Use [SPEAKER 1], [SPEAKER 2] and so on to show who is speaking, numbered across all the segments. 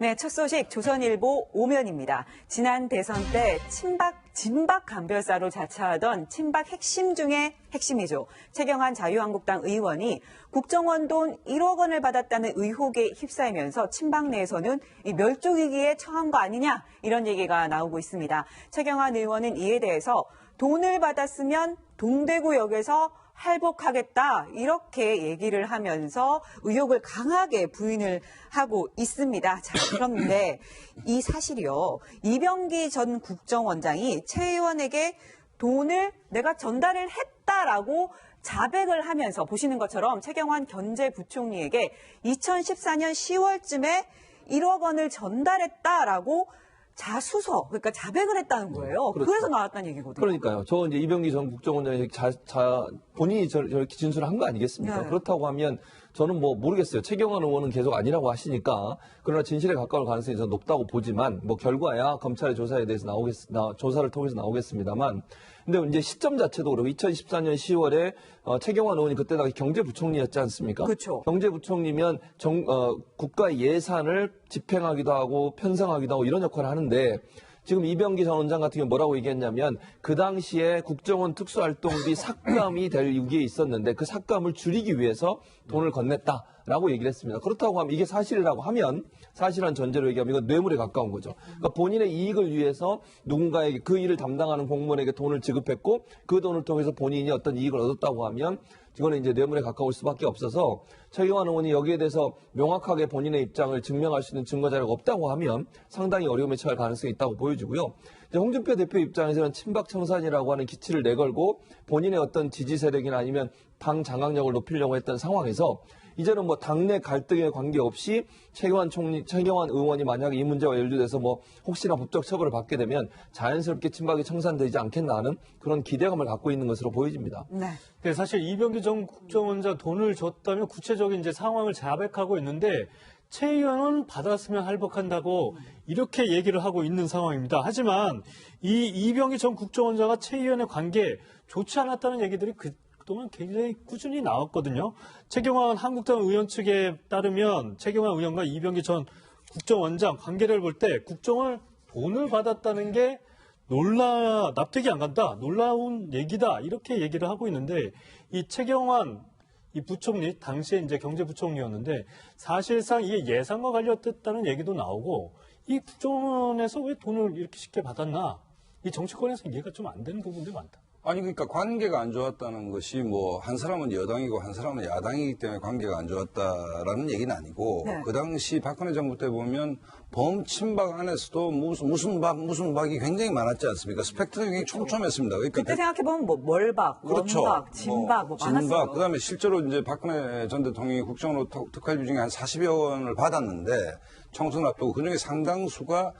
[SPEAKER 1] 네, 첫 소식 조선일보 오면입니다. 지난 대선 때 진박 감별사로 자처하던 친박 핵심 중에 핵심이죠. 최경환 자유한국당 의원이 국정원 돈 1억 원을 받았다는 의혹에 휩싸이면서 친박 내에서는 멸종위기에 처한 거 아니냐 이런 얘기가 나오고 있습니다. 최경환 의원은 이에 대해서 돈을 받았으면 동대구역에서 할복하겠다 이렇게 얘기를 하면서 의혹을 강하게 부인을 하고 있습니다. 자, 그런데 이 사실이요. 이병기 전 국정원장이 최 의원에게 돈을 내가 전달을 했다라고 자백을 하면서 보시는 것처럼 최경환 경제부총리에게 2014년 10월쯤에 1억 원을 전달했다라고 자수서, 그러니까 자백을 했다는 거예요.
[SPEAKER 2] 그렇죠.
[SPEAKER 1] 그래서 나왔다는 얘기거든요.
[SPEAKER 2] 그러니까요. 저 이제 이병기 전 국정원장이 본인이 저렇게 진술을 한 거 아니겠습니까?
[SPEAKER 1] 네.
[SPEAKER 2] 그렇다고 하면 저는 뭐 모르겠어요. 최경환 의원은 계속 아니라고 하시니까. 그러나 진실에 가까울 가능성이 저는 높다고 보지만 뭐 결과야 검찰의 조사에 대해서 조사를 통해서 나오겠습니다만. 근데 이제 시점 자체도 그렇고 2014년 10월에 최경환 의원이 그때 당시 경제부총리였지 않습니까?
[SPEAKER 1] 그렇죠.
[SPEAKER 2] 경제부총리면 국가 예산을 집행하기도 하고 편성하기도 하고 이런 역할을 하는데 지금 이병기 전 원장 같은 경우 뭐라고 얘기했냐면 그 당시에 국정원 특수활동비 삭감이 될 위기에 있었는데 그 삭감을 줄이기 위해서 돈을 건넸다라고 얘기를 했습니다. 그렇다고 하면 이게 사실이라고 하면 사실한 전제로 얘기하면 이건 뇌물에 가까운 거죠. 그러니까 본인의 이익을 위해서 누군가에게 그 일을 담당하는 공무원에게 돈을 지급했고 그 돈을 통해서 본인이 어떤 이익을 얻었다고 하면 이거는 이제 뇌물에 가까울 수밖에 없어서 최경환 의원이 여기에 대해서 명확하게 본인의 입장을 증명할 수 있는 증거 자료가 없다고 하면 상당히 어려움에 처할 가능성이 있다고 보여지고요. 이제 홍준표 대표 입장에서는 친박 청산이라고 하는 기치를 내걸고 본인의 어떤 지지 세력이나 아니면 당 장악력을 높이려고 했던 상황에서 이제는 뭐 당내 갈등에 관계없이 최경환 의원이 만약에 이 문제와 연루돼서 뭐 혹시나 법적 처벌을 받게 되면 자연스럽게 친박이 청산되지 않겠나 하는 그런 기대감을 갖고 있는 것으로 보여집니다.
[SPEAKER 1] 네.
[SPEAKER 3] 네, 사실 이병기 전 국정원장 돈을 줬다면 구체적인 이제 상황을 자백하고 있는데 최 의원은 받았으면 할복한다고 이렇게 얘기를 하고 있는 상황입니다. 하지만 이 이병기 전 국정원장과 최 의원의 관계 좋지 않았다는 얘기들이 그동안 굉장히 꾸준히 나왔거든요. 최경환 한국당 의원 측에 따르면 최경환 의원과 이병기 전 국정원장 관계를 볼 때 국정을 돈을 받았다는 게 납득이 안 간다, 놀라운 얘기다 이렇게 얘기를 하고 있는데 이 최경환 이 부총리 당시에 이제 경제부총리였는데 사실상 이게 예산과 관련됐다는 얘기도 나오고 이 국정원에서 왜 돈을 이렇게 쉽게 받았나 이 정치권에서 이해가 좀 안 되는 부분들이 많다.
[SPEAKER 4] 아니 그러니까 관계가 안 좋았다는 것이 뭐 한 사람은 여당이고 한 사람은 야당이기 때문에 관계가 안 좋았다라는 얘기는 아니고
[SPEAKER 1] 네.
[SPEAKER 4] 그 당시 박근혜 정부 때 보면 범친박 안에서도 무슨 박이 굉장히 많았지 않습니까? 스펙트럼이 굉장히 촘촘했습니다. 그러니까
[SPEAKER 1] 그때 생각해보면 뭐 멀박,
[SPEAKER 4] 그렇죠.
[SPEAKER 1] 원박, 진박 뭐 많았어요.
[SPEAKER 4] 진박 그다음에 실제로 이제 박근혜 전 대통령이 국정으로 특활비 중에 한 40여 원을 받았는데 총선 앞두고 그중에 상당수가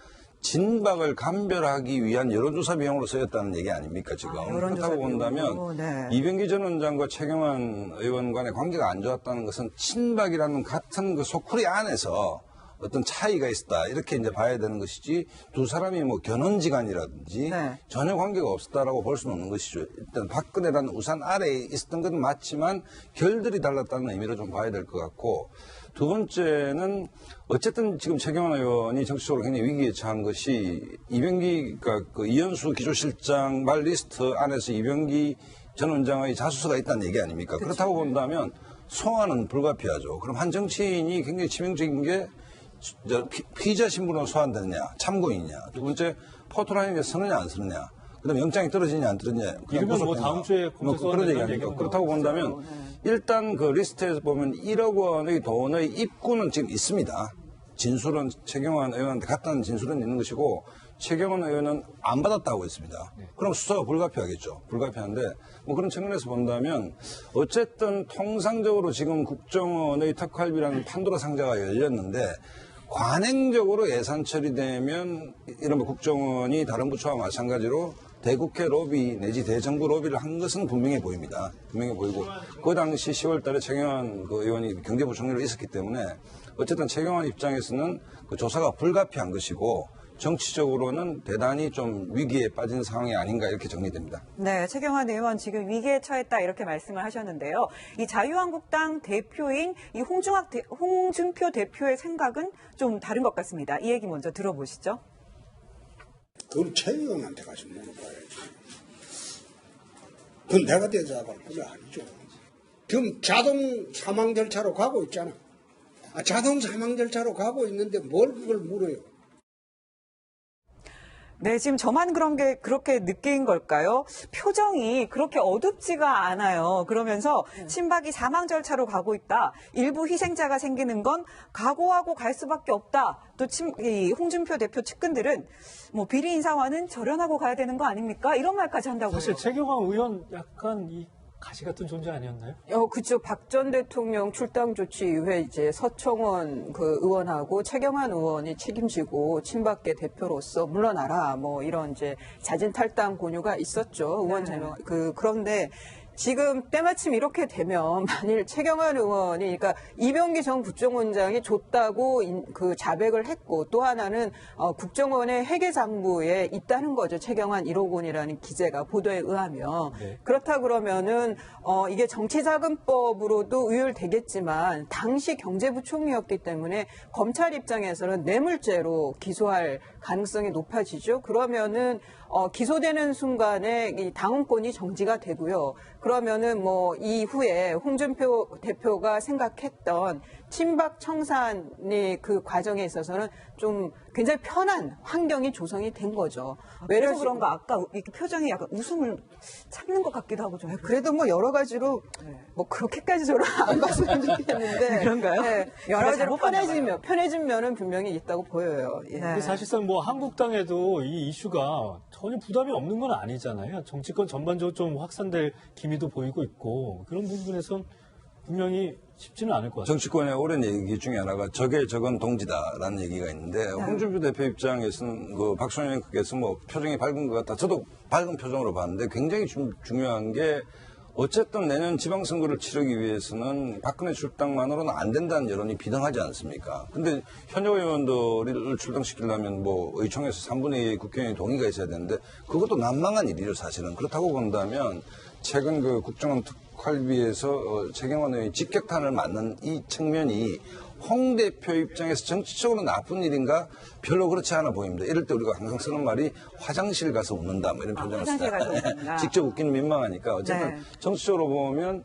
[SPEAKER 4] 진박을 감별하기 위한 여론조사 비용으로 쓰였다는 얘기 아닙니까, 지금. 그렇다고 본다면
[SPEAKER 1] 네.
[SPEAKER 4] 이병기 전 원장과 최경환 의원 간의 관계가 안 좋았다는 것은 친박이라는 같은 그 소쿠리 안에서 어떤 차이가 있었다. 이렇게 이제 봐야 되는 것이지 두 사람이 뭐 견원지간이라든지
[SPEAKER 1] 네.
[SPEAKER 4] 전혀 관계가 없었다라고 볼 수는 없는 것이죠. 일단 박근혜라는 우산 아래에 있었던 것은 맞지만 결들이 달랐다는 의미로 좀 봐야 될 것 같고 두 번째는 어쨌든 지금 최경환 의원이 정치적으로 굉장히 위기에 처한 것이 이병기, 그러니까 그 이현수 기조실장 말 리스트 안에서 이병기 전 원장의 자수서가 있다는 얘기 아닙니까?
[SPEAKER 1] 그치.
[SPEAKER 4] 그렇다고 본다면 소환은 불가피하죠. 그럼 한 정치인이 굉장히 치명적인 게 피의자 신분으로 소환되느냐, 참고인이냐. 두 번째, 포토라인에 서느냐 안 서느냐. 그다음에 영장이 떨어지냐 안 떨어지냐.
[SPEAKER 3] 이러면 뭐 다음 주에
[SPEAKER 4] 뭐 그런 얘기 아닙니까? 그렇다고 본다면 일단 그 리스트에서 보면 1억 원의 돈의 입구는 지금 있습니다. 진술은 최경환 의원한테 갔다는 진술은 있는 것이고 최경환 의원은 안 받았다고 했습니다. 그럼 수사가 불가피하겠죠. 불가피한데 뭐 그런 측면에서 본다면 어쨌든 통상적으로 지금 국정원의 특활비라는 판도라 상자가 열렸는데 관행적으로 예산 처리되면 이른바 국정원이 다른 부처와 마찬가지로 대국회 로비 내지 대정부 로비를 한 것은 분명해 보입니다. 분명해 보이고 그 당시 10월 달에 최경환 그 의원이 경제부총리로 있었기 때문에 어쨌든 최경환 입장에서는 그 조사가 불가피한 것이고 정치적으로는 대단히 좀 위기에 빠진 상황이 아닌가 이렇게 정리됩니다.
[SPEAKER 1] 네, 최경환 의원 지금 위기에 처했다 이렇게 말씀을 하셨는데요. 이 자유한국당 대표인 이 홍준표 대표의 생각은 좀 다른 것 같습니다. 이 얘기 먼저 들어보시죠.
[SPEAKER 5] 그걸 최 의원한테 가서 물어봐야지. 그건 내가 대답할 건 아니죠. 지금 자동 사망 절차로 가고 있잖아. 자동 사망 절차로 가고 있는데 뭘 그걸 물어요.
[SPEAKER 1] 네, 지금 저만 그렇게 느낀 걸까요? 표정이 그렇게 어둡지가 않아요. 그러면서 친박이 사망 절차로 가고 있다. 일부 희생자가 생기는 건 각오하고 갈 수밖에 없다. 또 이 홍준표 대표 측근들은 뭐 비리 인사와는 절연하고 가야 되는 거 아닙니까? 이런 말까지 한다고요.
[SPEAKER 3] 사실 최경환 의원 약간 이 가시 같은 존재 아니었나요?
[SPEAKER 6] 그죠. 박 전 대통령 출당 조치 이후에 이제 서청원 그 의원하고 최경환 의원이 책임지고 친박계 대표로서 물러나라 뭐 이런 이제 자진 탈당 권유가 있었죠. 의원 제명. 그런데 지금 때마침 이렇게 되면 만일 최경환 의원이 그러니까 이병기 전 국정원장이 줬다고 그 자백을 했고 또 하나는 국정원의 회계장부에 있다는 거죠. 최경환 1억 원이라는 기재가 보도에 의하면.
[SPEAKER 3] 네.
[SPEAKER 6] 그렇다 그러면은 이게 정치자금법으로도 의율되겠지만 당시 경제부총리였기 때문에 검찰 입장에서는 뇌물죄로 기소할 가능성이 높아지죠. 그러면은 기소되는 순간에 이 당원권이 정지가 되고요. 그러면은 뭐 이후에 홍준표 대표가 생각했던 친박 청산의 그 과정에 있어서는 좀 굉장히 편한 환경이 조성이 된 거죠.
[SPEAKER 1] 그래서 그런가 아까 이렇게 표정이 약간 웃음을 참는 것 같기도 하고 좀.
[SPEAKER 6] 그래도 뭐 여러 가지로 뭐 그렇게까지 저를 안 봤으면 좋겠는데
[SPEAKER 1] 그런가요?
[SPEAKER 6] 네, 여러
[SPEAKER 1] 제가
[SPEAKER 6] 가지로
[SPEAKER 1] 잘못 봤나 봐요.
[SPEAKER 6] 편해진 면은 분명히 있다고 보여요. 예.
[SPEAKER 1] 네.
[SPEAKER 3] 근데 사실상 뭐 한국당에도 이 이슈가 전혀 부담이 없는 건 아니잖아요. 정치권 전반적으로 좀 확산될 기미도 보이고 있고 그런 부분에선 분명히 쉽지는 않을 것 같아요.
[SPEAKER 4] 정치권의 오랜 얘기 중에 하나가 적의 적은 동지다라는 얘기가 있는데 홍준표 대표 입장에서는 그 박순영 의원께서 뭐 표정이 밝은 것 같다. 저도 밝은 표정으로 봤는데 굉장히 중요한 게 어쨌든 내년 지방선거를 치르기 위해서는 박근혜 출당만으로는 안 된다는 여론이 비등하지 않습니까? 근데 현역 의원들을 출당시키려면 뭐 의총에서 3분의 2 국회의원이 동의가 있어야 되는데 그것도 난망한 일이죠, 사실은. 그렇다고 본다면 최근 그 국정원 특활비에서 최경환 의원이 직격탄을 맞는 이 측면이 홍 대표 입장에서 정치적으로 나쁜 일인가? 별로 그렇지 않아 보입니다. 이럴 때 우리가 항상 쓰는 말이 화장실 가서 웃는다 뭐 이런 표정을
[SPEAKER 1] 화장실 가서 웃는다.
[SPEAKER 4] 직접 웃기는 민망하니까 어쨌든
[SPEAKER 1] 네.
[SPEAKER 4] 정치적으로 보면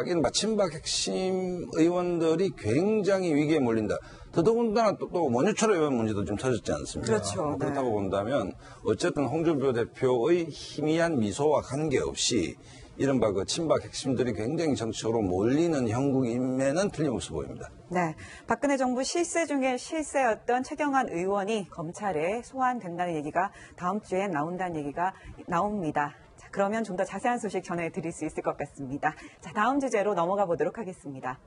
[SPEAKER 4] 이른바 친박 핵심 의원들이 굉장히 위기에 몰린다. 더더군다나 또 원유철 의원 문제도 좀 터졌지 않습니까?
[SPEAKER 1] 그렇죠.
[SPEAKER 4] 그렇다고
[SPEAKER 1] 네.
[SPEAKER 4] 본다면 어쨌든 홍준표 대표의 희미한 미소와 관계없이 이른바 그 친박 핵심들이 굉장히 정치적으로 몰리는 형국임에는 틀림없어 보입니다.
[SPEAKER 1] 네, 박근혜 정부 실세 중에 실세였던 최경환 의원이 검찰에 소환된다는 얘기가 다음 주에 나온다는 얘기가 나옵니다. 자, 그러면 좀 더 자세한 소식 전해드릴 수 있을 것 같습니다. 자, 다음 주제로 넘어가 보도록 하겠습니다.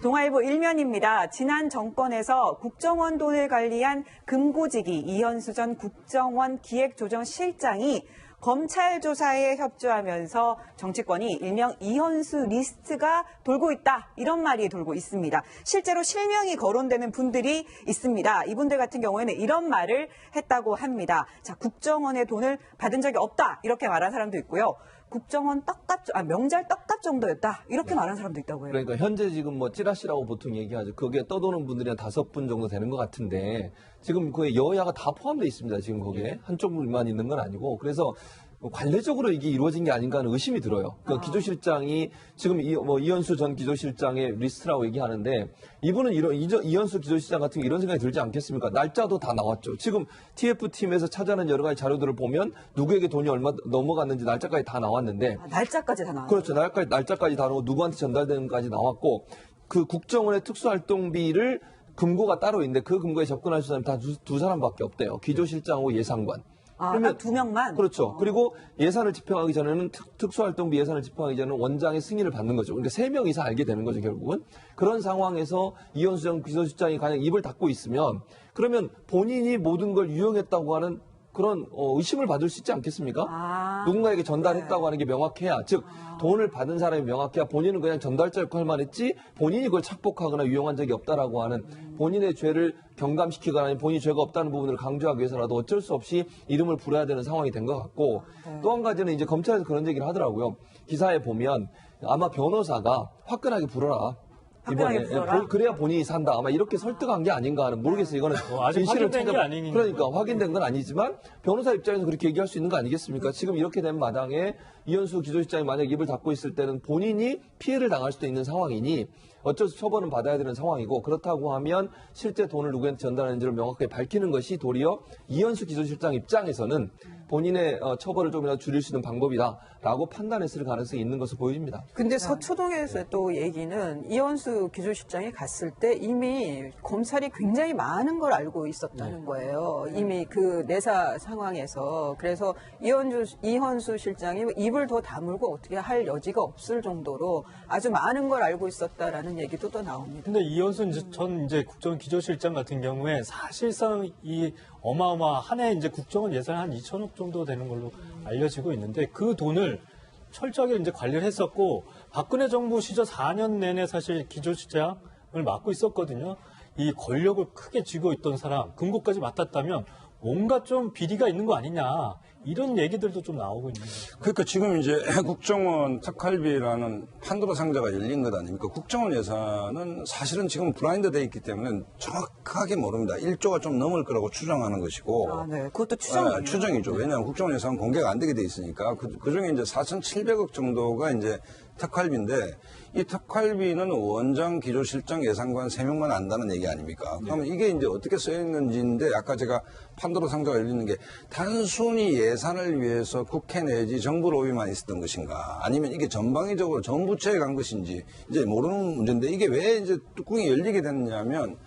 [SPEAKER 1] 동아일보 일면입니다. 지난 정권에서 국정원 돈을 관리한 금고지기 이현수 전 국정원 기획조정실장이 검찰 조사에 협조하면서 정치권이 일명 이현수 리스트가 돌고 있다. 이런 말이 돌고 있습니다. 실제로 실명이 거론되는 분들이 있습니다. 이분들 같은 경우에는 이런 말을 했다고 합니다. 자, 국정원의 돈을 받은 적이 없다. 이렇게 말한 사람도 있고요. 국정원 명절 떡값 정도였다. 이렇게 말한 사람도 있다고 해요.
[SPEAKER 2] 그러니까 현재 지금 뭐 찌라시라고 보통 얘기하죠. 거기에 떠도는 분들이 한 5분 정도 되는 것 같은데 지금 그 여야가 다 포함되어 있습니다. 지금 거기에 한쪽만 있는 건 아니고 그래서 관례적으로 이게 이루어진 게 아닌가 하는 의심이 들어요. 그러니까 기조실장이 지금 이현수 전 기조실장의 리스트라고 얘기하는데 이분은 이현수 기조실장 같은 게 이런 생각이 들지 않겠습니까? 날짜도 다 나왔죠. 지금 TF팀에서 찾아낸 여러 가지 자료들을 보면 누구에게 돈이 얼마 넘어갔는지 날짜까지 다 나왔는데
[SPEAKER 1] 날짜까지 다 나왔어요.
[SPEAKER 2] 그렇죠. 날짜까지 다 나오고 누구한테 전달되는까지 나왔고 그 국정원의 특수활동비를 금고가 따로 있는데 그 금고에 접근할 수 있는 사람이 다 두 사람밖에 없대요. 기조실장하고 예산관.
[SPEAKER 1] 딱 2명만?
[SPEAKER 2] 그렇죠. 그리고 예산을 집행하기 전에는 특수활동비 예산을 집행하기 전에는 원장의 승인을 받는 거죠. 그러니까 3명 이상 알게 되는 거죠, 결국은. 그런 상황에서 이현수 전 기조실장이 그냥 입을 닫고 있으면 그러면 본인이 모든 걸 유용했다고 하는 그런 의심을 받을 수 있지 않겠습니까?
[SPEAKER 1] 아.
[SPEAKER 2] 누군가에게 전달했다고 하는 게 명확해야, 즉 돈을 받은 사람이 명확해야 본인은 그냥 전달자 역할만 했지 본인이 그걸 착복하거나 유용한 적이 없다라고 하는 본인의 죄를 경감시키거나 아니면 본인이 죄가 없다는 부분을 강조하기 위해서라도 어쩔 수 없이 이름을 불어야 되는 상황이 된 것 같고 또 한 가지는 이제 검찰에서 그런 얘기를 하더라고요. 기사에 보면 아마 변호사가 화끈하게 불어라.
[SPEAKER 1] 화끈하게 불어라?
[SPEAKER 2] 그래야 본인이 산다. 아마 이렇게 설득한 게 아닌가 하는, 모르겠어요. 이거는
[SPEAKER 3] 아직 확인된 게 아니니까.
[SPEAKER 2] 그러니까 확인된 건 아니지만 변호사 입장에서 그렇게 얘기할 수 있는 거 아니겠습니까? 지금 이렇게 된 마당에 이현수 기조실장이 만약 입을 닫고 있을 때는 본인이 피해를 당할 수도 있는 상황이니 어쩔 수 처벌은 받아야 되는 상황이고, 그렇다고 하면 실제 돈을 누구한테 전달하는지를 명확하게 밝히는 것이 도리어 이현수 기조실장 입장에서는 본인의 처벌을 조금이라도 줄일 수 있는 방법이다라고 판단했을 가능성이 있는 것으로 보여집니다.
[SPEAKER 6] 근데 서초동에서 또 얘기는 이현수 기조실장이 갔을 때 이미 검찰이 굉장히 많은 걸 알고 있었다는 거예요. 이미 그 내사 상황에서. 그래서 이현수 실장이 입을 더 다물고 어떻게 할 여지가 없을 정도로 아주 많은 걸 알고 있었다라는 얘기도 또 나옵니다.
[SPEAKER 3] 근데 이현수 전 국정원 기조실장 같은 경우에 사실상 이 어마어마한 해 이제 국정원 예산 한 2천억 정도 되는 걸로 알려지고 있는데 그 돈을 철저하게 이제 관리를 했었고 박근혜 정부 시절 4년 내내 사실 기조실장을 맡고 있었거든요. 이 권력을 크게 쥐고 있던 사람, 금고까지 맡았다면 뭔가 좀 비리가 있는 거 아니냐 이런 얘기들도 좀 나오고 있는 거죠.
[SPEAKER 4] 그러니까 지금 이제 국정원 특활비라는 판도라 상자가 열린 것 아닙니까? 국정원 예산은 사실은 지금 블라인드 돼 있기 때문에 정확하게 모릅니다. 1조가 좀 넘을 거라고 추정하는 것이고.
[SPEAKER 1] 아, 네. 그것도 추정이에요.
[SPEAKER 4] 추정이죠. 왜냐하면 국정원 예산은 공개가 안 되게 돼 있으니까. 그중에 이제 4,700억 정도가 이제 특활비인데 이 특활비는 원장 기조실장 예산관 3명만 안다는 얘기 아닙니까? 그러면 이게 이제 어떻게 쓰였는지인데 아까 제가 판도라 상자가 열리는 게 단순히 예산을 위해서 국회 내지 정부 로비만 있었던 것인가 아니면 이게 전방위적으로 전 부처에 간 것인지 이제 모르는 문제인데 이게 왜 이제 뚜껑이 열리게 됐냐면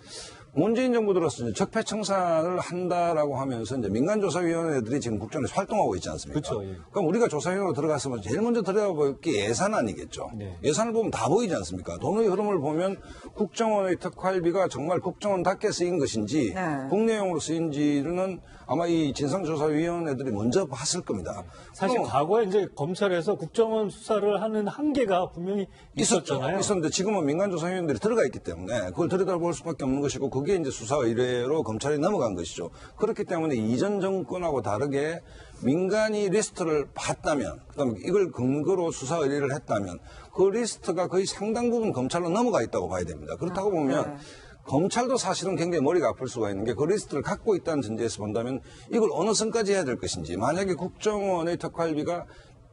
[SPEAKER 4] 문재인 정부 들어서 이제 적폐청산을 한다라고 하면서 이제 민간조사위원회들이 지금 국정에서 활동하고 있지 않습니까?
[SPEAKER 3] 그렇죠. 예.
[SPEAKER 4] 그럼 우리가 조사위원회로 들어갔으면 제일 먼저 들여다볼 게 예산 아니겠죠.
[SPEAKER 3] 네.
[SPEAKER 4] 예산을 보면 다 보이지 않습니까? 돈의 흐름을 보면 국정원의 특활비가 정말 국정원답게 쓰인 것인지
[SPEAKER 1] 네.
[SPEAKER 4] 국내용으로 쓰인지는 아마 이 진상조사위원회들이 먼저 봤을 겁니다.
[SPEAKER 3] 사실
[SPEAKER 4] 그럼
[SPEAKER 3] 과거에 이제 검찰에서 국정원 수사를 하는 한계가 분명히 있었잖아요.
[SPEAKER 4] 있었는데 지금은 민간조사위원들이 들어가 있기 때문에 그걸 들여다볼 수밖에 없는 것이고 그게 이제 수사 의뢰로 검찰이 넘어간 것이죠. 그렇기 때문에 이전 정권하고 다르게 민간이 리스트를 봤다면, 그다음에 이걸 근거로 수사 의뢰를 했다면 그 리스트가 거의 상당 부분 검찰로 넘어가 있다고 봐야 됩니다. 그렇다고 보면 검찰도 사실은 굉장히 머리가 아플 수가 있는 게 그 리스트를 갖고 있다는 전제에서 본다면 이걸 어느 선까지 해야 될 것인지, 만약에 국정원의 특활비가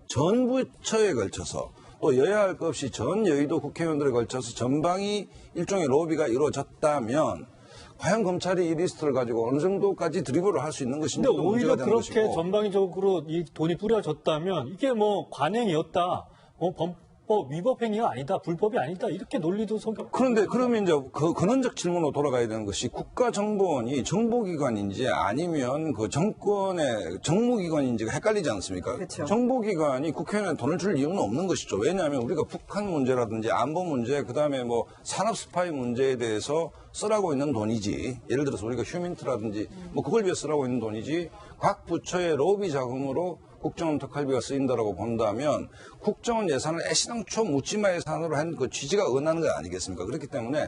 [SPEAKER 4] 전 부처에 걸쳐서 또 여야 할 것 없이 전 여의도 국회의원들에 걸쳐서 전방위 일종의 로비가 이루어졌다면 과연 검찰이 이 리스트를 가지고 어느 정도까지 드리블을 할 수 있는 것인지
[SPEAKER 3] 근데 오히려
[SPEAKER 4] 되는
[SPEAKER 3] 그렇게
[SPEAKER 4] 것이고.
[SPEAKER 3] 전방위적으로 이 돈이 뿌려졌다면 이게 뭐 관행이었다, 범법 위법 행위가 아니다, 불법이 아니다 이렇게 논리도 성격.
[SPEAKER 4] 그런데 그러면 이제 그 근원적 질문으로 돌아가야 되는 것이 국가정보원이 정보기관인지 아니면 그 정권의 정무기관인지가 헷갈리지 않습니까?
[SPEAKER 1] 그렇죠.
[SPEAKER 4] 정보기관이 국회의원에 돈을 줄 이유는 없는 것이죠. 왜냐하면 우리가 북한 문제라든지 안보 문제, 그다음에 뭐 산업 스파이 문제에 대해서 쓰라고 있는 돈이지. 예를 들어서 우리가 휴민트라든지 뭐 그걸 위해 쓰라고 있는 돈이지. 각 부처의 로비 자금으로 국정원 특활비가 쓰인다라고 본다면 국정원 예산을 애시당초 묻지마 예산으로 한 그 취지가 어긋나는 거 아니겠습니까? 그렇기 때문에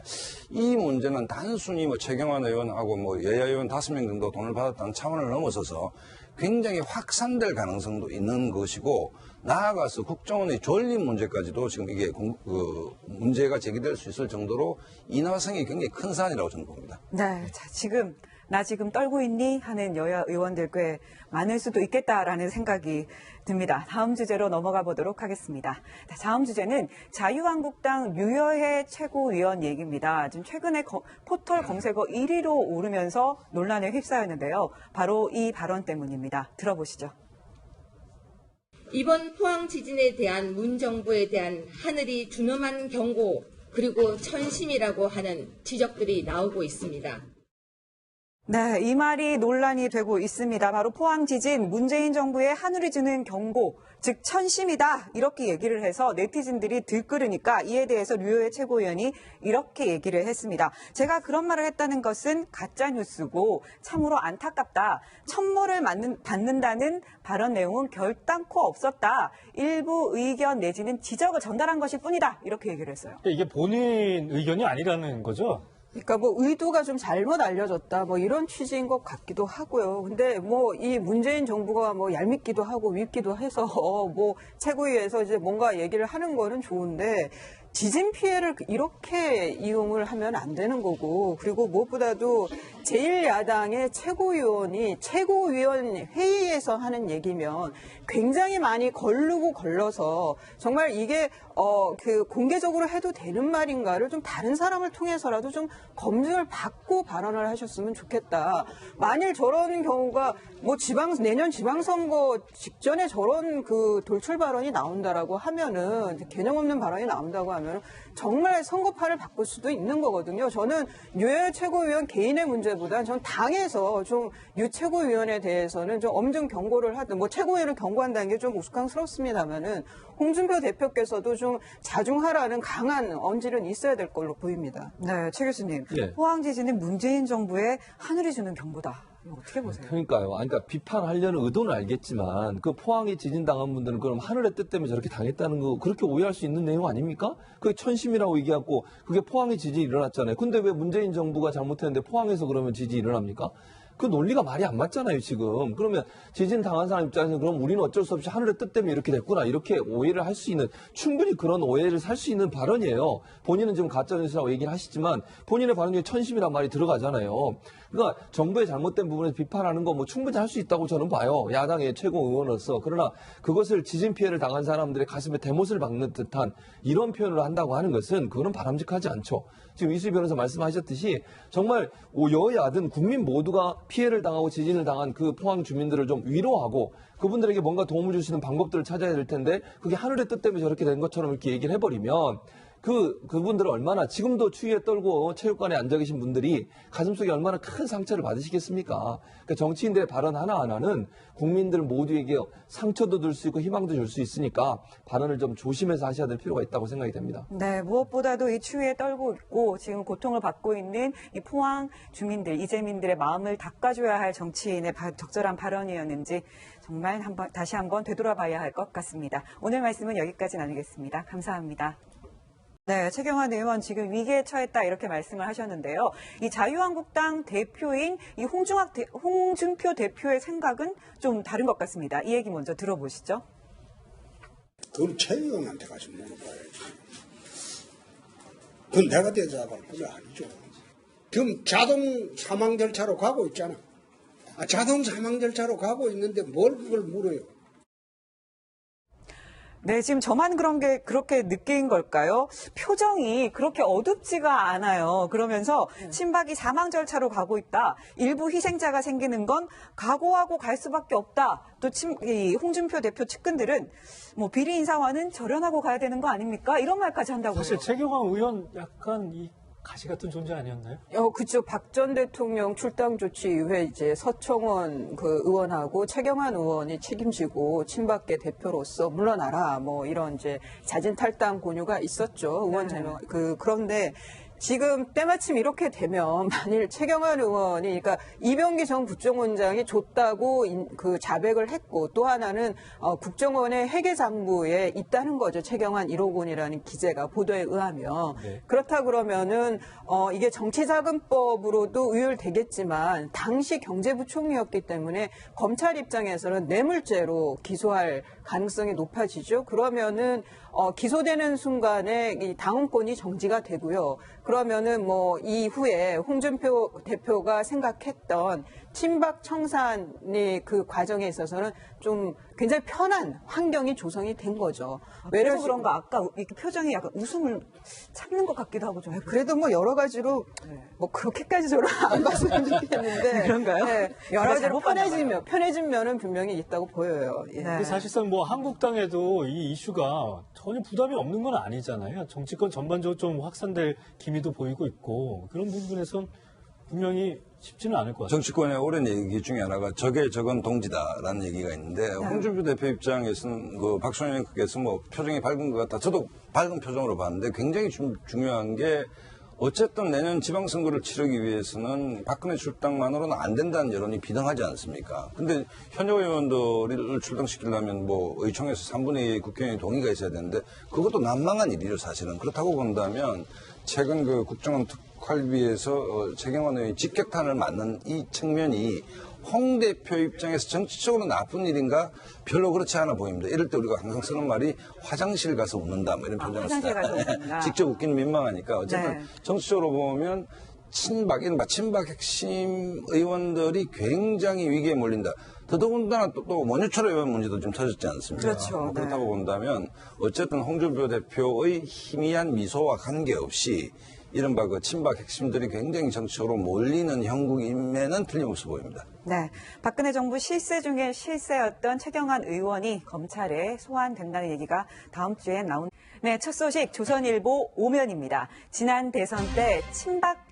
[SPEAKER 4] 이 문제는 단순히 뭐 최경환 의원하고 뭐 여야 의원 5명 정도 돈을 받았다는 차원을 넘어서서 굉장히 확산될 가능성도 있는 것이고, 나아가서 국정원의 존립 문제까지도 지금 이게 문제가 제기될 수 있을 정도로 인화성이 굉장히 큰 사안이라고 저는 봅니다.
[SPEAKER 1] 네, 자, 나 지금 떨고 있니? 하는 여야 의원들 꽤 많을 수도 있겠다라는 생각이 듭니다. 다음 주제로 넘어가 보도록 하겠습니다. 다음 주제는 자유한국당 유여해 최고위원 얘기입니다. 지금 최근에 포털 검색어 1위로 오르면서 논란에 휩싸였는데요. 바로 이 발언 때문입니다. 들어보시죠.
[SPEAKER 7] 이번 포항 지진에 대한 문 정부에 대한 하늘이 준엄한 경고 그리고 천심이라고 하는 지적들이 나오고 있습니다.
[SPEAKER 1] 네, 이 말이 논란이 되고 있습니다. 바로 포항 지진, 문재인 정부의 하늘이 주는 경고, 즉 천심이다 이렇게 얘기를 해서 네티즌들이 들끓으니까 이에 대해서 류호의 최고위원이 이렇게 얘기를 했습니다. 제가 그런 말을 했다는 것은 가짜 뉴스고 참으로 안타깝다. 천모를 받는다는 발언 내용은 결단코 없었다. 일부 의견 내지는 지적을 전달한 것일 뿐이다. 이렇게 얘기를 했어요.
[SPEAKER 3] 이게 본인 의견이 아니라는 거죠?
[SPEAKER 6] 그러니까 뭐 의도가 좀 잘못 알려졌다 뭐 이런 취지인 것 같기도 하고요. 근데 뭐 이 문재인 정부가 뭐 얄밉기도 하고 밉기도 해서 뭐 최고위에서 이제 뭔가 얘기를 하는 거는 좋은데 지진 피해를 이렇게 이용을 하면 안 되는 거고, 그리고 무엇보다도 제1야당의 최고위원이 최고위원 회의에서 하는 얘기면 굉장히 많이 걸러서 정말 이게 그 공개적으로 해도 되는 말인가를 좀 다른 사람을 통해서라도 좀 검증을 받고 발언을 하셨으면 좋겠다. 만일 저런 경우가 뭐 내년 지방선거 직전에 저런 그 돌출 발언이 나온다라고 하면은, 개념 없는 발언이 나온다고 하면 정말 선거판을 바꿀 수도 있는 거거든요. 저는 류호열 최고위원 개인의 문제보다는 전 당에서 좀 유 최고위원에 대해서는 좀 엄중 경고를 하든, 뭐 최고위원을 경고한다는 게 좀 우스꽝스럽습니다만은 홍준표 대표께서도 좀 자중하라는 강한 언질은 있어야 될 걸로 보입니다.
[SPEAKER 1] 네, 최 교수님.
[SPEAKER 2] 예.
[SPEAKER 1] 포항 지진은 문재인 정부의 하늘이 주는 경보다. 이거 어떻게 보세요?
[SPEAKER 2] 그러니까요. 그러니까 비판하려는 의도는 알겠지만 그 포항에 지진 당한 분들은 그럼 하늘의 뜻 때문에 저렇게 당했다는 거 그렇게 오해할 수 있는 내용 아닙니까? 그게 천심이라고 얘기하고 그게 포항에 지진이 일어났잖아요. 근데 왜 문재인 정부가 잘못했는데 포항에서 그러면 지진이 일어납니까? 그 논리가 말이 안 맞잖아요, 지금. 그러면 지진 당한 사람 입장에서는 그럼 우리는 어쩔 수 없이 하늘의 뜻 때문에 이렇게 됐구나. 이렇게 오해를 할 수 있는, 충분히 그런 오해를 살 수 있는 발언이에요. 본인은 지금 가짜뉴스라고 얘기를 하시지만 본인의 발언 중에 천심이란 말이 들어가잖아요. 그러니까 정부의 잘못된 부분에서 비판하는 거 뭐 충분히 할 수 있다고 저는 봐요. 야당의 최고 의원으로서. 그러나 그것을 지진 피해를 당한 사람들의 가슴에 대못을 박는 듯한 이런 표현을 한다고 하는 것은 그거는 바람직하지 않죠. 지금 이수희 변호사 말씀하셨듯이 정말 여야든 국민 모두가 피해를 당하고 지진을 당한 그 포항 주민들을 좀 위로하고 그분들에게 뭔가 도움을 줄 수 있는 방법들을 찾아야 될 텐데 그게 하늘의 뜻 때문에 저렇게 된 것처럼 이렇게 얘기를 해버리면 그분들은 얼마나 지금도 추위에 떨고 체육관에 앉아 계신 분들이 가슴속에 얼마나 큰 상처를 받으시겠습니까? 그러니까 정치인들의 발언 하나하나는 국민들 모두에게 상처도 줄 수 있고 희망도 줄 수 있으니까 발언을 좀 조심해서 하셔야 될 필요가 있다고 생각이 됩니다.
[SPEAKER 1] 네, 무엇보다도 이 추위에 떨고 있고 지금 고통을 받고 있는 이 포항 주민들, 이재민들의 마음을 닦아줘야 할 정치인의 적절한 발언이었는지 정말 다시 한번 되돌아봐야 할 것 같습니다. 오늘 말씀은 여기까지 나누겠습니다. 감사합니다. 네, 최경환 의원 지금 위기에 처했다 이렇게 말씀을 하셨는데요. 이 자유한국당 대표인 이 홍준표 대표의 생각은 좀 다른 것 같습니다. 이 얘기 먼저 들어보시죠.
[SPEAKER 5] 그걸 최 의원한테 가서 물어봐야지. 그건 내가 대답할 건 아니죠. 지금 자동 사망 절차로 가고 있잖아. 자동 사망 절차로 가고 있는데 뭘 그걸 물어요.
[SPEAKER 1] 네, 지금 저만 그렇게 느낀 걸까요? 표정이 그렇게 어둡지가 않아요. 그러면서 친박이 사망 절차로 가고 있다. 일부 희생자가 생기는 건 각오하고 갈 수밖에 없다. 또 이 홍준표 대표 측근들은 뭐 비리 인사와는 절연하고 가야 되는 거 아닙니까? 이런 말까지 한다고요.
[SPEAKER 3] 사실 최경환 의원 약간 이 가시 같은 존재 아니었나요?
[SPEAKER 6] 그쪽 박 전 대통령 출당 조치 이후에 이제 서청원 그 의원하고 최경환 의원이 책임지고 친박계 대표로서 물러나라 뭐 이런 이제 자진 탈당 권유가 있었죠. 의원 제명. 그런데 지금 때마침 이렇게 되면 만일 최경환 의원이 그러니까 이병기 전 국정원장이 줬다고 그 자백을 했고 또 하나는 국정원의 회계장부에 있다는 거죠. 최경환 1호군이라는 기재가 보도에 의하면.
[SPEAKER 3] 네.
[SPEAKER 6] 그렇다 그러면은 이게 정치자금법으로도 의율되겠지만 당시 경제부총리였기 때문에 검찰 입장에서는 뇌물죄로 기소할 가능성이 높아지죠. 그러면은 기소되는 순간에 이 당원권이 정지가 되고요. 그러면은 뭐 이후에 홍준표 대표가 생각했던 친박 청산의 그 과정에 있어서는 좀 굉장히 편한 환경이 조성이 된 거죠.
[SPEAKER 1] 그래서 그런가 아까 이렇게 표정이 약간 웃음을 참는 것 같기도 하고 좀.
[SPEAKER 6] 그래도 뭐 여러 가지로 뭐 그렇게까지 저를 안 봤으면 좋겠는데
[SPEAKER 1] 그런가요?
[SPEAKER 6] 네, 여러 가지로
[SPEAKER 1] 잘못 봤나 봐요.
[SPEAKER 6] 편해진 면은 분명히 있다고 보여요. 예.
[SPEAKER 1] 네.
[SPEAKER 3] 근데 사실상 뭐 한국당에도 이 이슈가 전혀 부담이 없는 건 아니잖아요. 정치권 전반적으로 좀 확산될 기미도 보이고 있고 그런 부분에선 분명히 쉽지는 않을 것 같아요.
[SPEAKER 4] 정치권의 오랜 얘기 중에 하나가 적의 적은 동지다라는 얘기가 있는데 홍준표 대표 입장에서는 그 박순영 의원께서 뭐 표정이 밝은 것 같아 저도 밝은 표정으로 봤는데 굉장히 중요한 게 어쨌든 내년 지방선거를 치르기 위해서는 박근혜 출당만으로는 안 된다는 여론이 비등하지 않습니까? 근데 현역 의원들을 출당시키려면 뭐 의총에서 3분의 2 국회의원의 동의가 있어야 되는데 그것도 난망한 일이죠, 사실은. 그렇다고 본다면 최근 그 국정원 특활비에서 최경환 의원이 직격탄을 맞는 이 측면이 홍 대표 입장에서 정치적으로 나쁜 일인가? 별로 그렇지 않아 보입니다. 이럴 때 우리가 항상 쓰는 말이 화장실 가서 웃는다, 뭐 이런 표현을
[SPEAKER 1] 화장실 가서 웃는다.
[SPEAKER 4] 직접 웃기는 민망하니까 어쨌든
[SPEAKER 1] 네.
[SPEAKER 4] 정치적으로 보면 이른바 친박 핵심 의원들이 굉장히 위기에 몰린다. 더더군다나 또 원유철 의원 문제도 좀 터졌지 않습니까?
[SPEAKER 1] 그렇죠.
[SPEAKER 4] 그렇다고
[SPEAKER 1] 네.
[SPEAKER 4] 본다면 어쨌든 홍준표 대표의 희미한 미소와 관계없이 이른바 그 친박 핵심들이 굉장히 정치적으로 몰리는 형국임에는 틀림없어 보입니다.
[SPEAKER 1] 네, 박근혜 정부 실세 중에 실세였던 최경환 의원이 검찰에 소환된다는 얘기가 다음 주에 나온. 네, 첫 소식 조선일보 오면입니다. 지난 대선 때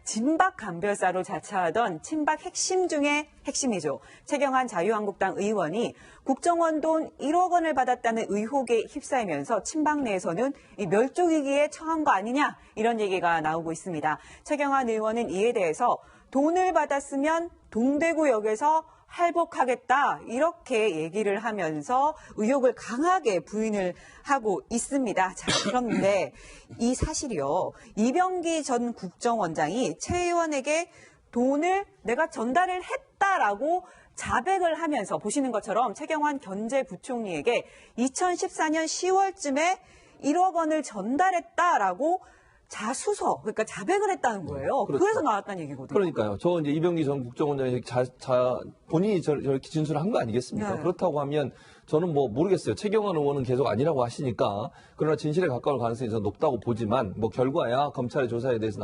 [SPEAKER 1] 진박 감별사로 자처하던 친박 핵심 중에 핵심이죠. 최경환 자유한국당 의원이 국정원 돈 1억 원을 받았다는 의혹에 휩싸이면서 친박 내에서는 이 멸종위기에 처한 거 아니냐 이런 얘기가 나오고 있습니다. 최경환 의원은 이에 대해서 돈을 받았으면 동대구역에서 할복하겠다 이렇게 얘기를 하면서 의혹을 강하게 부인을 하고 있습니다. 자, 그런데 이 사실이요. 이병기 전 국정원장이 최 의원에게 돈을 내가 전달을 했다라고 자백을 하면서 보시는 것처럼 최경환 경제부총리에게 2014년 10월쯤에 1억 원을 전달했다라고 자수서, 그러니까 자백을 했다는 거예요.
[SPEAKER 2] 그렇죠.
[SPEAKER 1] 그래서 나왔다는 얘기거든요.
[SPEAKER 2] 그러니까요. 저 이제 이병기 전 국정원장이 본인이 저렇게 진술을 한 거 아니겠습니까?
[SPEAKER 1] 네.
[SPEAKER 2] 그렇다고 하면 저는 뭐 모르겠어요. 최경환 의원은 계속 아니라고 하시니까 그러나 진실에 가까울 가능성이 저는 높다고 보지만 뭐 결과야 검찰의 조사에 대해서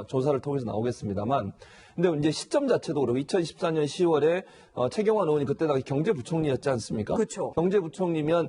[SPEAKER 2] 조사를 통해서 나오겠습니다만 근데 이제 시점 자체도 그렇고 2014년 10월에 최경환 의원이 그때 당시 경제부총리였지 않습니까?
[SPEAKER 1] 그렇죠.
[SPEAKER 2] 경제부총리면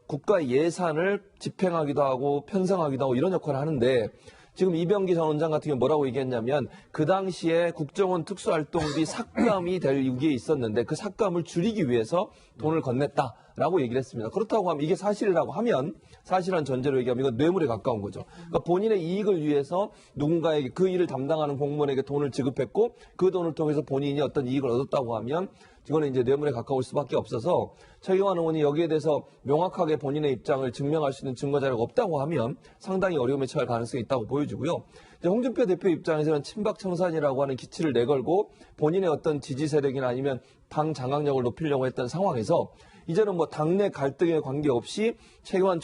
[SPEAKER 2] 국가 예산을 집행하기도 하고 편성하기도 하고 이런 역할을 하는데 지금 이병기 전 원장 같은 경우 뭐라고 얘기했냐면 그 당시에 국정원 특수활동비 삭감이 될 위기에 있었는데 그 삭감을 줄이기 위해서 돈을 건넸다라고 얘기를 했습니다. 그렇다고 하면 이게 사실이라고 하면 사실한 전제로 얘기하면 이건 뇌물에 가까운 거죠. 그러니까 본인의 이익을 위해서 누군가에게 그 일을 담당하는 공무원에게 돈을 지급했고 그 돈을 통해서 본인이 어떤 이익을 얻었다고 하면 이거는 이제 뇌물에 가까울 수밖에 없어서 최경환 의원이 여기에 대해서 명확하게 본인의 입장을 증명할 수 있는 증거 자료가 없다고 하면 상당히 어려움에 처할 가능성이 있다고 보여지고요. 이제 홍준표 대표 입장에서는 친박 청산이라고 하는 기치를 내걸고 본인의 어떤 지지 세력이나 아니면 당 장악력을 높이려고 했던 상황에서 이제는 뭐 당내 갈등에 관계없이 최경환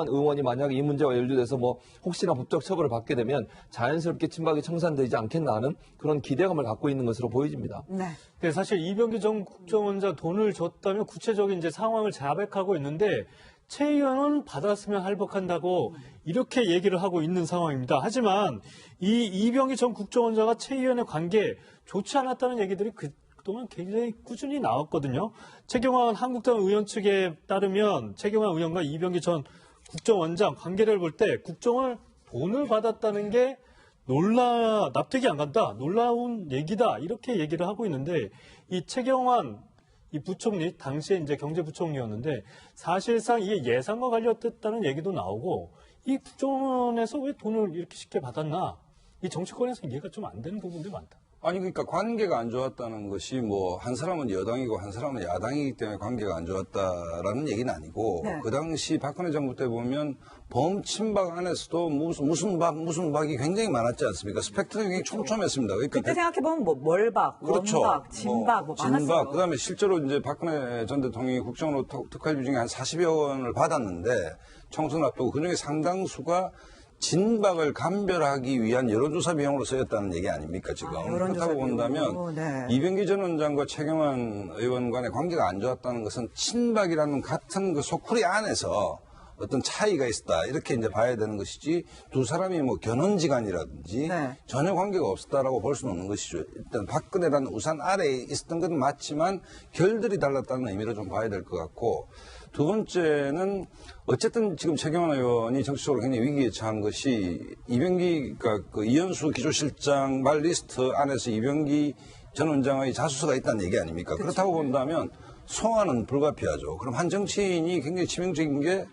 [SPEAKER 2] 의원이 만약에 이 문제와 연루돼서 뭐 혹시나 법적 처벌을 받게 되면 자연스럽게 친박이 청산되지 않겠나 하는 그런 기대감을 갖고 있는 것으로 보여집니다.
[SPEAKER 1] 네.
[SPEAKER 3] 네, 사실 이병기 전 국정원장 돈을 줬다면 구체적인 이제 상황을 자백하고 있는데 최 의원은 받았으면 할복한다고 이렇게 얘기를 하고 있는 상황입니다. 하지만 이 이병기 전 국정원장과 최 의원의 관계 좋지 않았다는 얘기들이 그동안 굉장히 꾸준히 나왔거든요. 최경환 한국당 의원 측에 따르면 최경환 의원과 이병기 전 국정원장 관계를 볼 때 국정원을 돈을 받았다는 게 납득이 안 간다, 놀라운 얘기다 이렇게 얘기를 하고 있는데 이 최경환 이 부총리 당시에 이제 경제부총리였는데 사실상 이게 예산과 관련됐다는 얘기도 나오고 이 국정원에서 왜 돈을 이렇게 쉽게 받았나 이 정치권에서 이해가 좀 안 되는 부분들이 많다.
[SPEAKER 4] 아니 그러니까 관계가 안 좋았다는 것이 뭐 한 사람은 여당이고 한 사람은 야당이기 때문에 관계가 안 좋았다라는 얘기는 아니고
[SPEAKER 1] 네.
[SPEAKER 4] 그 당시 박근혜 정부 때 보면 범친박 안에서도 무슨 박이 굉장히 많았지 않습니까? 스펙트럼이 굉장히 촘촘했습니다. 그러니까
[SPEAKER 1] 그때 생각해보면 뭐 멀박,
[SPEAKER 4] 그렇죠.
[SPEAKER 1] 원박, 진박 뭐 많았어요.
[SPEAKER 4] 진박. 그다음에 실제로 이제 박근혜 전 대통령이 국정으로 특활비 중에 한 40여 원을 받았는데 총선 앞두고 그중에 상당수가 진박을 감별하기 위한 여론조사 비용으로 쓰였다는 얘기 아닙니까, 지금.
[SPEAKER 1] 여론조사
[SPEAKER 4] 그렇다고 본다면
[SPEAKER 1] 비용으로, 네.
[SPEAKER 4] 이병기 전 원장과 최경환 의원 간의 관계가 안 좋았다는 것은 친박이라는 같은 그 소쿠리 안에서 어떤 차이가 있었다 이렇게 이제 봐야 되는 것이지 두 사람이 뭐 견원지간이라든지
[SPEAKER 1] 네.
[SPEAKER 4] 전혀 관계가 없었다라고 볼 수는 없는 것이죠. 일단 박근혜라는 우산 아래에 있었던 건 맞지만 결들이 달랐다는 의미로 좀 봐야 될 것 같고 두 번째는 어쨌든 지금 최경환 의원이 정치적으로 굉장히 위기에 처한 것이 이병기 그러니까 그 이현수 기조실장 말 리스트 안에서 이병기 전 원장의 자수서가 있다는 얘기 아닙니까? 그렇다고 본다면 소환은 불가피하죠. 그럼 한 정치인이 굉장히 치명적인 게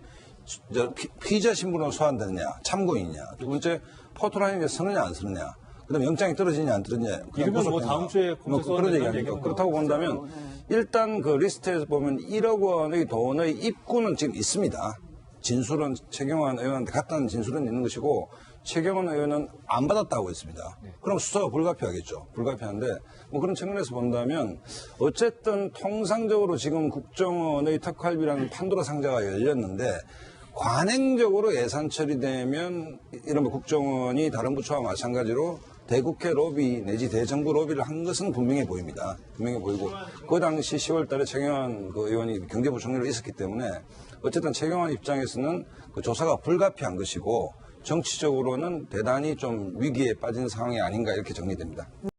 [SPEAKER 4] 피의자 신분으로 소환되느냐, 참고인이냐. 두 번째, 포토라인에 서느냐, 안 서느냐. 그다음에 영장이 떨어지냐, 안 떨어지냐.
[SPEAKER 3] 이러면 뭐 다음 주에
[SPEAKER 4] 뭐
[SPEAKER 3] 검찰
[SPEAKER 4] 그런 얘기
[SPEAKER 3] 소환
[SPEAKER 4] 아닙니까?
[SPEAKER 3] 얘기는
[SPEAKER 4] 그렇다고 본다면 일단 그 리스트에서 보면 1억 원의 돈의 입구는 지금 있습니다. 진술은 최경환 의원한테 갔다는 진술은 있는 것이고 최경환 의원은 안 받았다고 했습니다. 그럼 수사가 불가피하겠죠. 불가피한데 뭐 그런 측면에서 본다면 어쨌든 통상적으로 지금 국정원의 특활비라는 판도라 상자가 열렸는데 관행적으로 예산 처리되면 이른바 국정원이 다른 부처와 마찬가지로 대국회 로비 내지 대정부 로비를 한 것은 분명해 보입니다. 분명해 보이고 그 당시 10월 달에 최경환 그 의원이 경제부 총리로 있었기 때문에 어쨌든 최경환 입장에서는 그 조사가 불가피한 것이고 정치적으로는 대단히 좀 위기에 빠진 상황이 아닌가 이렇게 정리됩니다.